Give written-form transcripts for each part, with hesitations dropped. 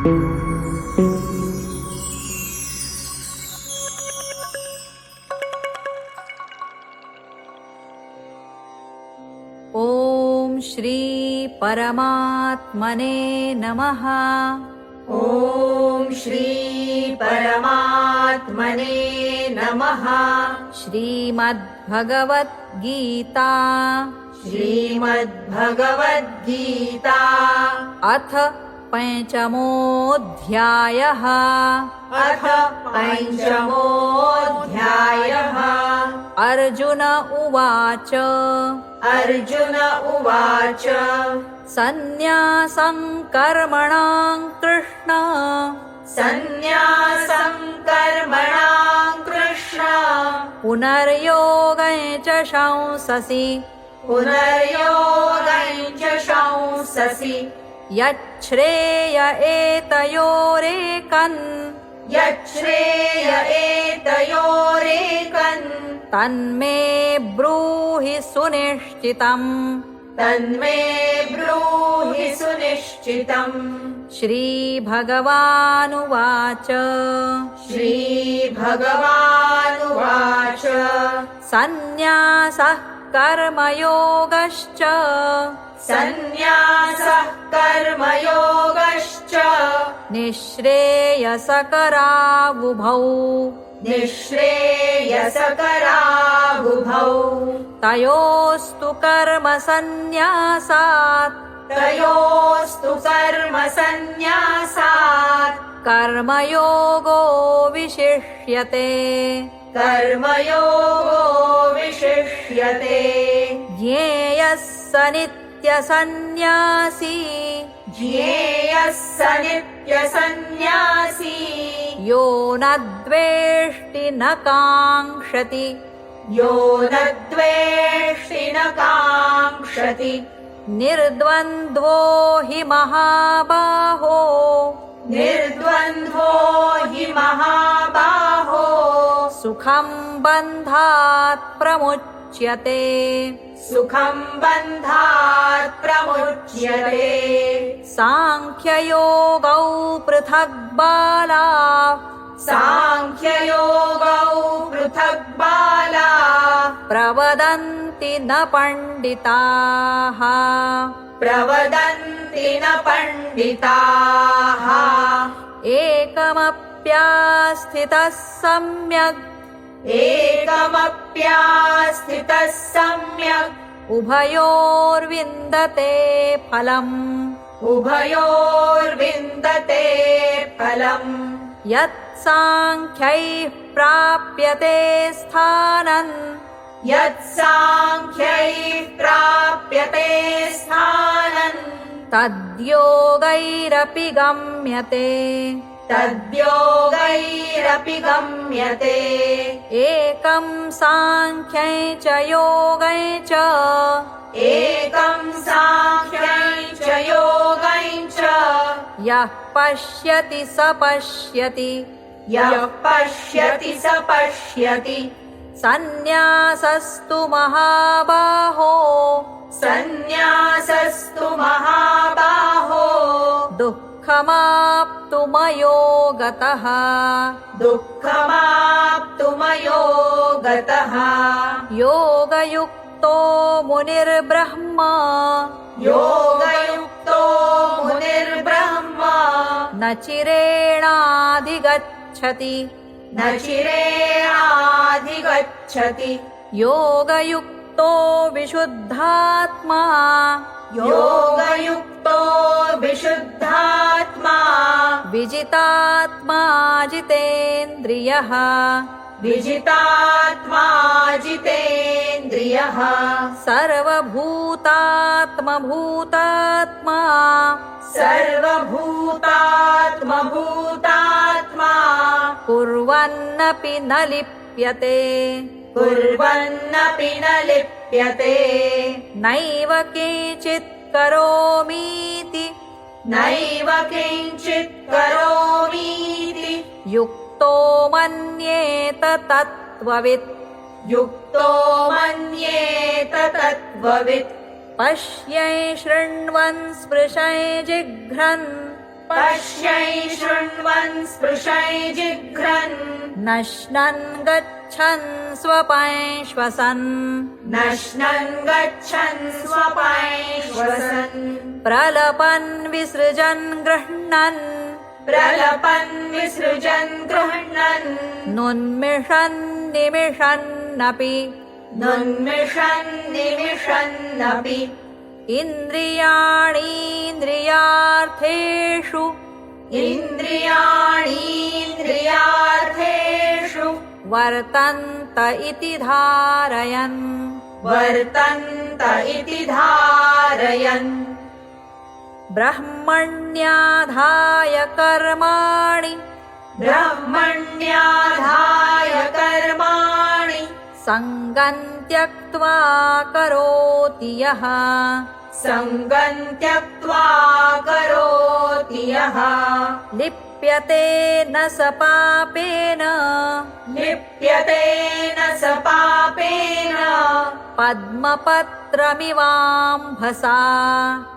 ॐ श्री परमात्मने नमः। ॐ श्री परमात्मने नमः। श्रीमद्भगवद्गीता श्रीमद्भगवद्गीता अथ पञ्चमोऽध्यायः। अथ पञ्चमोऽध्यायः। अर्जुन उवाच अर्जुन उवाच सन्न्यासं कर्मणां कृष्ण सन्न्यासं कर्मणां कृष्ण पुनर्योगं च शंससि पुनर्योगं च शंससि यच्छ्रेय एतयोरेकन् यच्छ्रेय एतयोरेकन् तन्मे ब्रूहि सुनिश्चितम्। तन्मे ब्रूहि सुनिश्चितम्। श्रीभगवानुवाच श्रीभगवानुवाच सन्न्यासः कर्मयोगश्च सन्न्यासः कर्मयोगश्च निःश्रेयसकरावुभौ निःश्रेयसकरावुभौ तयोस्तु कर्मसन्न्यासात् तयोस्तु कर्मसन्न्यासात् कर्मयोगो विशिष्यते। कर्मयोगो विशिष्यते। ज्ञेयः स नित्यसन्न्यासी ज्ञेयः स नित्यसन्न्यासी यो न द्वेष्टि न काङ्क्षति यो न द्वेष्टि न काङ्क्षति निर्द्वन्द्वो हि महाबाहो निर्द्वन्द्वो हि महाबाहो सुखं बन्धात् प्रमुच्यते सुखं बन्धात् प्रमुच्यते। साङ्ख्ययोगौ पृथक् बालाः साङ्ख्ययोगौ पृथक् बालाः प्रवदन्ति न पण्डिताः प्रवदन्ति न पण्डिताः एकमप्यास्थितः सम्यग् एकमप्यास्थितः सम्यक् उभयोर्विन्दते फलम् उभयोर्विन्दते फलम् यत् साङ्ख्यैः प्राप्यते स्थानम् यत् साङ्ख्यैः प्राप्यते स्थानम् तद्योगैरपि गम्यते तद्योगैरपि गम्यते। एकं साङ्ख्यै च योगै च एकं साङ्ख्यै च योगै च यः पश्यति स पश्यति यः पश्यति स पश्यति सन्न्यासस्तु महाबाहो सन्न्यासस्तु महाबाहो दुःखमाप्तुमयो गतः दुःखमाप्तुमयो गतः योगयुक्तो मुनिर्ब्रह्मा योगयुक्तो मुनिर्ब्रह्मा न चिरेणाधिगच्छति न चिरेणाधिगच्छति योगयुक्तो विशुद्धात्मा योगयुक्तो विशुद्धात्मा विजितात्मा जितेन्द्रियः विजितात्मा जितेन्द्रियः सर्वभूतात्मभूतात्मा सर्वभूतात्मभूतात्मा कुर्वन्नपि न लिप्यते कुर्वन्नपि न लिप्यते नैव किञ्चित् करोमीति नैव किञ्चित् करोमीति युक्तो मन्येत तत्त्ववित् युक्तो मन्येत तत्त्ववित् पश्यै शृण्वन् स्पृशै जिघ्रन् पश्यै शृण्वन् स्पृशै जिघ्रन् नश्नन् गच्छन् स्वपै श्वसन् नश्नन् गच्छन् स्वपै श्वसन् प्रलपन् विसृजन् गृह्णन् प्रलपन् विसृजन् गृह्णन् नुन्मिषन् निमिषन्नपि नुन्मिषन् निमिषन्नपि इन्द्रियाणीन्द्रियार्थेषु इन्द्रियाणीन्द्रियार्थेषु वर्तन्त इति धारयन् वर्तन्त इति धारयन् ब्रह्मण्याधाय कर्माणि ब्रह्मण्याधाय कर्माणि सङ्गम् त्यक्त्वा करोति यः सङ्गम् त्यक्त्वा करोति यः लिप्यते न स पापेन लिप्यते न स पापेन पद्मपत्रमिवाम्भसा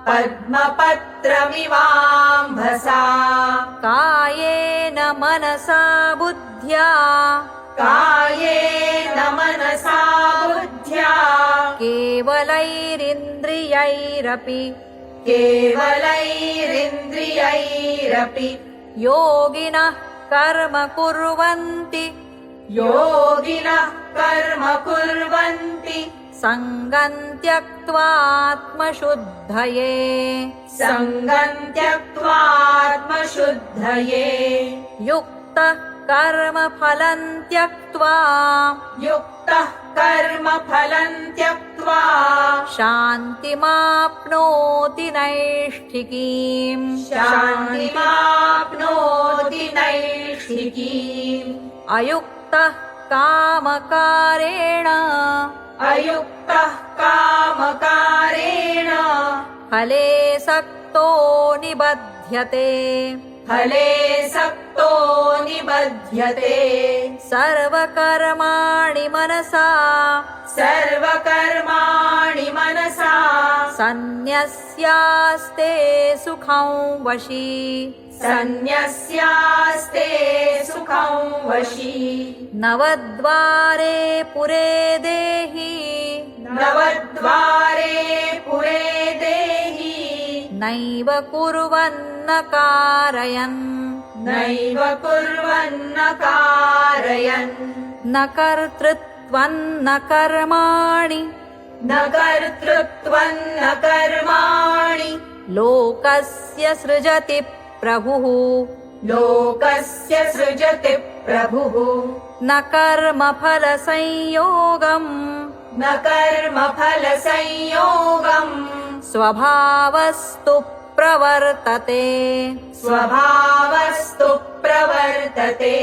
पद्मपत्रमिवाम्भसा कायेन मनसा बुद्ध्या कायेन मनसा बुद्ध्या केवलैरिन्द्रियैरपि केवलैरिन्द्रियैरपि योगिनः कर्म कुर्वन्ति योगिनः कर्म कुर्वन्ति सङ्गम् त्यक्त्वात्मशुद्धये सङ्गम् त्यक्त्वात्मशुद्धये युक्तः कर्मफलम् त्यक्त्वा युक्तः कर्मफलम् त्यक्त्वा शान्तिमाप्नोति नैष्ठिकीम् शान्तिमाप्नोति नैष्ठिकीम् अयुक्तः कामकारेण अयुक्तः कामकारेण फले सक्तो निबध्यते फले सक्तो निबध्यते सर्वकर्माणि मनसा सर्वकर्माणि मनसा सन्न्यस्यास्ते सुखं वशी सन्न्यस्यास्ते सुखं वशी नवद्वारे पुरे देहि नवद्वारे पुरे देहि नैव कुर्वन्न कारयन् नैव कुर्वन्न कारयन् न कर्तृत्वं न कर्माणि न कर्तृत्वं न कर्माणि लोकस्य सृजति प्रभुः लोकस्य सृजति प्रभुः न कर्मफलसंयोगम् न कर्मफलसंयोगम् स्वभावस्तु प्रवर्तते स्वभावस्तु प्रवर्तते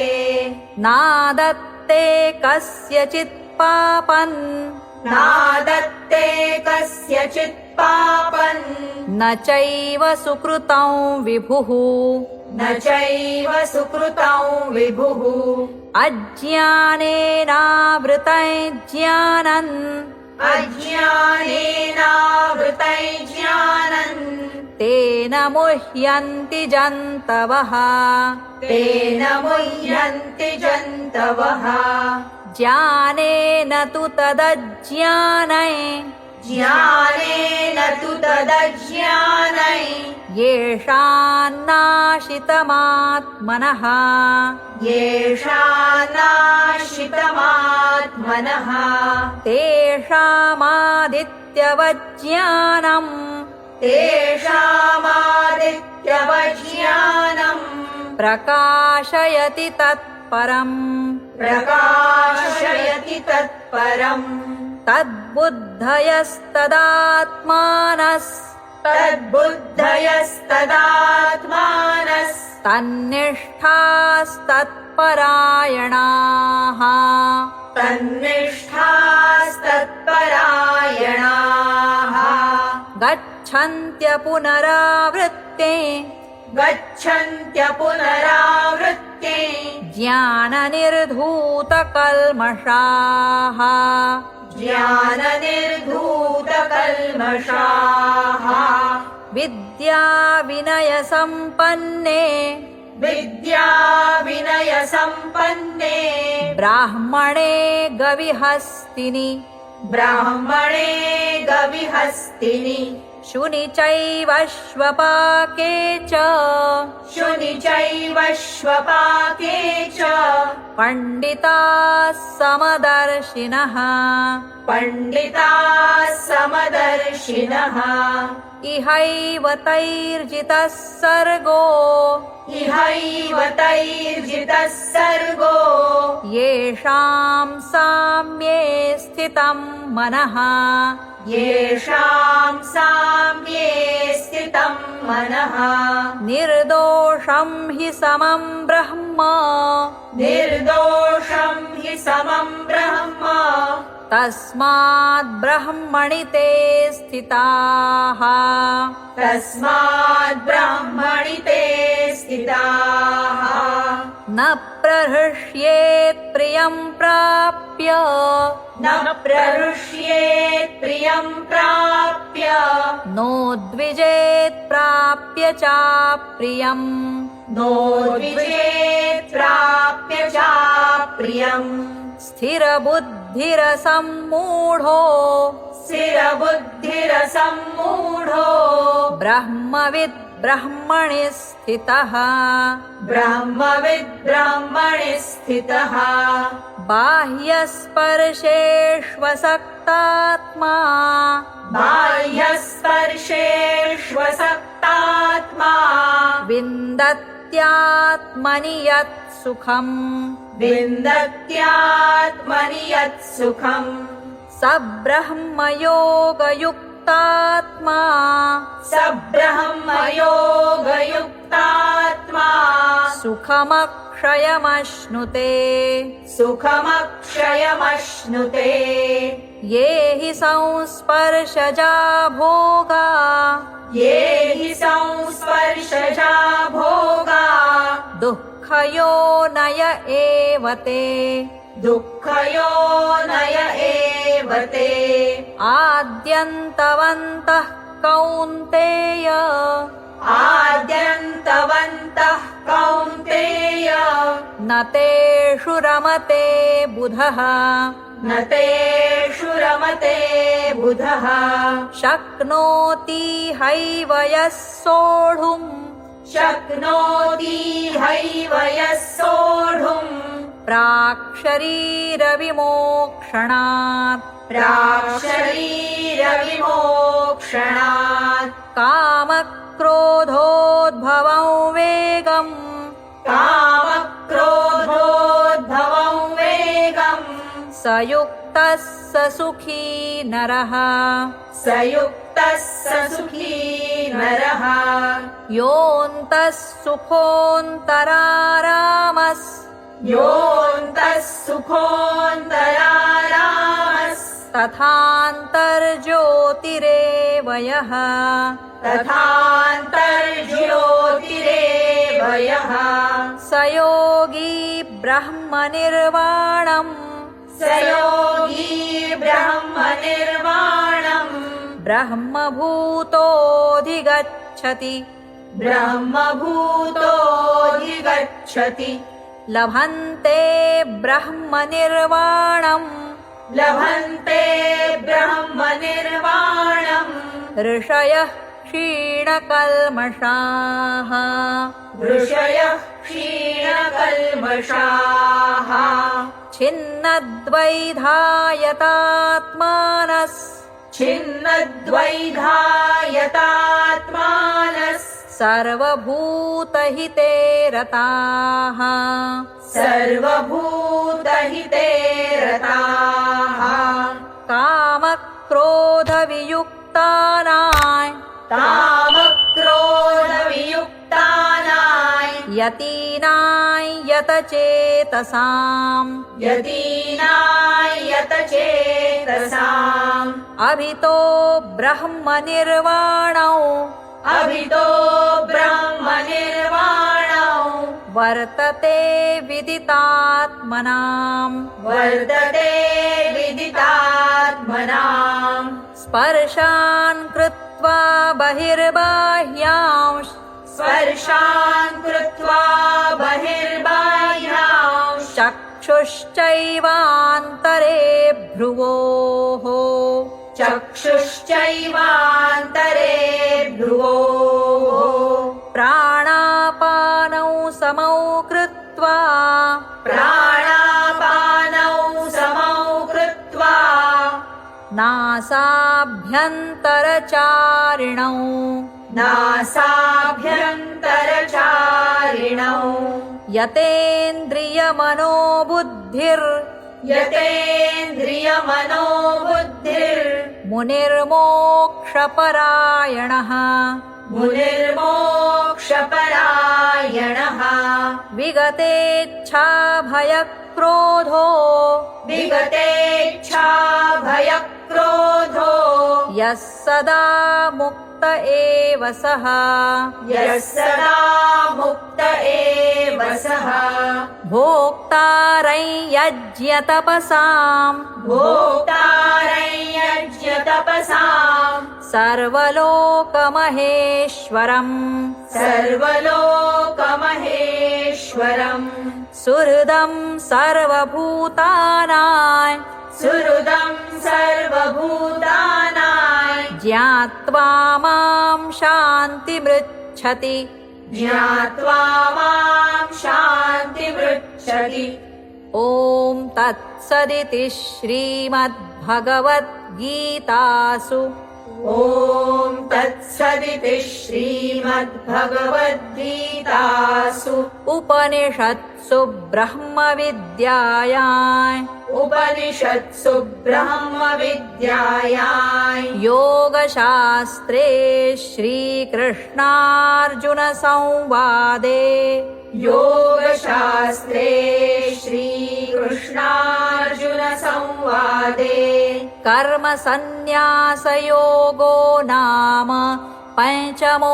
नादत्ते कस्यचित् पापन् नादत्ते कस्यचित् पापन् न चैव सुकृतं विभुः न चैव सुकृतं विभुः अज्ञानेनावृतं ज्ञानम् अज्ञानेनावृतं ज्ञानम् तेन मुह्यन्ति जन्तवः तेन मुह्यन्ति जन्तवः ज्ञानेन तु तदज्ञानै ज्ञानेन तु तदज्ञानै येषान्नाशितमात्मनः येषान्नाशितमात्मनः तेषामादित्यवज्ञानम् तेषामादित्यवज्ञानम् प्रकाशयति तत्परम् प्रकाशयति तत्परम् तन्निष्ठास्तत्परायणाः तन्निष्ठास्तत्परायणाः गच्छन्त्य पुनरावृत्ते गच्छन्त्यपुनरावृत्ते ज्ञाननिर्धूतकल्मषाः ज्ञाननिर्धूतकल्मषाः विद्या विनय संपन्ने विद्या विनय संपन्ने ब्राह्मणे गविहस्तिनि ब्राह्मणे गविहस्तिनि शुनि चैव श्वपाके च शुनि चैव श्वपाके च पंडिताः समदर्शिनः पण्डिताः समदर्शिनः इहैव तैर्जितः सर्गो इहैव तैर्जितः सर्गो येषां साम्ये स्थितं मनः येषां साम्ये स्थितं मनः निर्दोषं हि समं ब्रह्म निर्दोषं हि समं ब्रह्म तस्माद् ब्रह्मणि ते स्थिताः तस्माद् ब्रह्मणि ते स्थिताः न प्रहृष्येत् प्रियं प्राप्य न प्रहृष्येत् प्रियं प्राप्य नोद्विजेत् प्राप्य चाप्रियम् नोद्विजेत् प्राप्य चाप्रियम् स्थिरबुद्धिरसम्मूढो स्थिरबुद्धिरसम्मूढो ब्रह्मविद् ब्रह्मणि स्थितः ब्रह्मविद् ब्रह्मणि स्थितः बाह्यस्पर्शेष्वसक्तात्मा बाह्यस्पर्शेष्वसक्तात्मा विन्दत्यात्मनि यत् सुखम् विन्दत्यात्मनि यत् सुखम् स ब्रह्मयोगयुक्तात्मा स ब्रह्मयोगयुक्तात्मा सुखमक्षयमश्नुते सुखमक्षयमश्नुते ये हि संस्पर्शजा भोगा ये हि संस्पर्शजा भोगा दुःखयोनय एव ते दुःखयोनय एव ते आद्यन्तवन्तः कौन्तेय आद्यन्तवन्तः कौन्तेय न तेषु रमते बुधः न तेषु रमते बुधः शक्नोति हैव यः सोढुम् शक्नोति हैव यः सोढुम् प्राक्शरीरविमोक्षणात् प्राक्शरीरविमोक्षणात् कामक्रोधोद्भवं वेगम् कामक्रोधोद्भवं वेगम् स युक्तः स सुखी नरः स युक्तः स सुखी नरः योऽन्तः सुखोऽन्तरारामस् योऽन्तः सुखोऽन्तरारामस्तथान्तर्ज्योतिरेव यः तथान्तर्ज्योतिरेव यः स योगी ब्रह्मनिर्वाणम् स योगी ब्रह्मनिर्वाणम् ब्रह्मभूतोऽधिगच्छति ब्रह्मभूतोऽधिगच्छति लभन्ते ब्रह्मनिर्वाणम् लभन्ते ब्रह्मनिर्वाणम् ऋषयः क्षीणकल्मषाः ऋषयः क्षीणकल्मषाः छिन्नद्वैधायतात्मानः छिन्नद्वैधायतात्मानः सर्वभूतहिते रताः सर्वभूतहिते रताः कामक्रोधवियुक्तानां कामक्रोधवियुक्तानां यतीनां यतचेतसाम् यतीनां यतचेतसाम् अभितो ब्रह्मनिर्वाणौ अभितो ब्रह्मनिर्वाणौ वर्तते विदितात्मनाम् वर्तते विदितात्मनाम् स्पर्शान् कृत्वा कृत्वा बहिर्बाह्यांश स्पर्शान् कृत्वा बहिर्बाह्यांश चक्षुश्चैवान्तरे भ्रुवोः चक्षुश्चैवान्तरे भ्रुवोः प्राणापानौ समौ कृत्वा प्राणापानौ समौ कृत्वा नासाभ्यन्तरचारिणौ नासाभ्यन्तरचारिणौ यतेन्द्रियमनोबुद्धिर् मुनिर्मोक्षपरायणः मुनिर्मोक्षपरायणः विगतेच्छाभयक्रोधो विगतेच्छाभयक्रोधो यः सदा मुक्त एव सः यः सदा मुक्त एव सः भोक्तारं यज्ञतपसाम् भोक्तारयज्ञतपसाम् सर्वलोकमहेश्वरम् सर्वलोकमहेश्वरम् सुहृदं सर्वभूतानां सुहृदं सर्वभूतानां ज्ञात्वा मां शान्तिमृच्छति ज्ञात्वा मां शान्तिमृच्छति। ॐ तत्सदिति श्रीमद्भगवद्गीतासु ॐ तत्सदिति श्रीमद्भगवद्गीतासु उपनिषत्सु ब्रह्मविद्यायां उपनिषत्सु ब्रह्मविद्यायां योगशास्त्रे श्रीकृष्णार्जुनसंवादे योगशास्त्रे श्रीकृष्णार्जुनसंवादे कर्मसन्न्यासयोगो नाम पञ्चमोऽध्यायः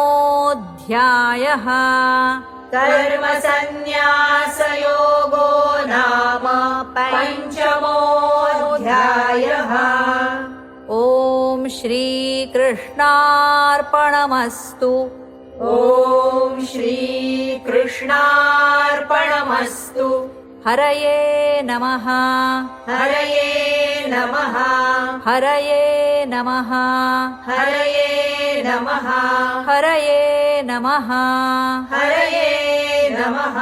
कर्मसन्न्यासयोगो नाम पञ्चमोऽध्यायः। ॐ श्रीकृष्णार्पणमस्तु। ॐ श्रीकृष्णार्पणमस्तु। हरये नमः। हरये नमः। हरये नमः। हरये नमः। हरये नमः। हरये नमः।